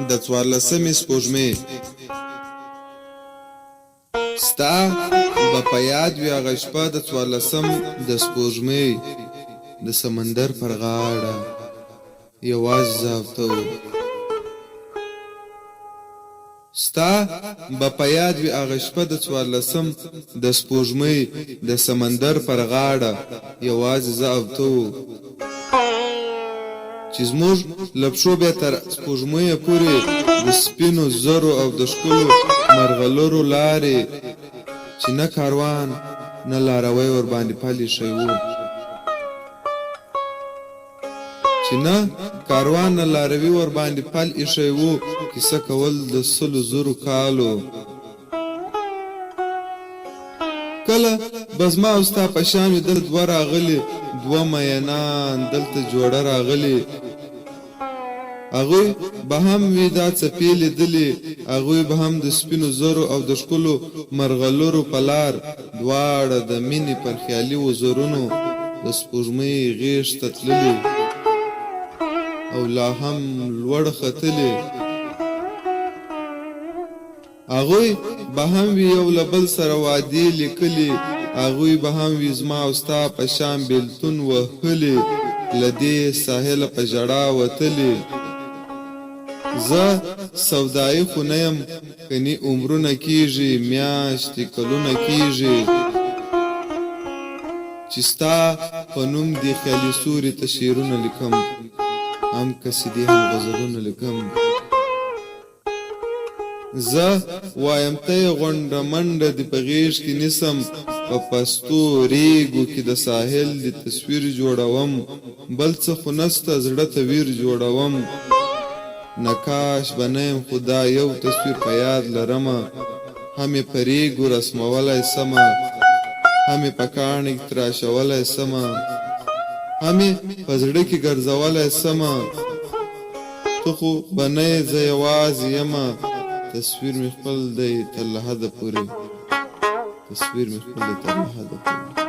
د 14مې سپوږمۍ ستا به په یاد وي هغه شپه د 14م د سپوږمۍ د سمندر پر غاړه یوازې زه او ته وو ستا به په یاد وي هغه شپه د 14م د سپوږمۍ د سمندر پر غاړه یوازې زه او ته وو چې زموږ له پښو بیا تر سپوږمیه پورې د سپینو زرو او د ښکلو مرغلرو لارې چې نه کاروان نه لاروی ورباندې پل ایښی وو چې نه کاروان نه لاروي ورباندې پل ایښی وو کیسه کول د 100,000 کالو کله به زما او ستا په شان وي دلته دوه راغلي دوه مینان دلته جوړه راغلي هغوی به هم وي دا څپې لیدلي هغوی به هم د سپینو زرو او د ښکلو مرغلرو په لار دواړه د مینې پر خیالي وزرونو د سپوږمۍ غیږ ته تللي او لا هم لوړ ختلي هغوی به هم وي یو له بل سره وعدې لیکلي هغوی به هم وي زما او ستا په شان بېلتون وهلي له دې ساحله په ژړا وتلي زه سودایي خو نه یم کني عمرونه کېږي میاشتې کلونه کېږي چې ستا په نوم دې خیالي سوري ته شعرونه لیکم هم قصیدې هم غزلونه لیکم زه وایم ته یې غونډه منډه دې په غېږ کې نیسم په پستو ریګو کې د ساحل دې تصویر جوړوم بل څه خو نسته زړه ته ویر جوړوم نقاش به نه یم خو دا یو تصویر په یاد لرمه هم یې په ریګو رسمولی سمه هم یې په کاڼي کې تراشولی سمه هم یې په زړه کې ګرځولی سمه ته خو به نه یې زه یوازې یمه تصویر مې خپل دی تر له حده پورې تصویر مې خپل دی تر له حده پورې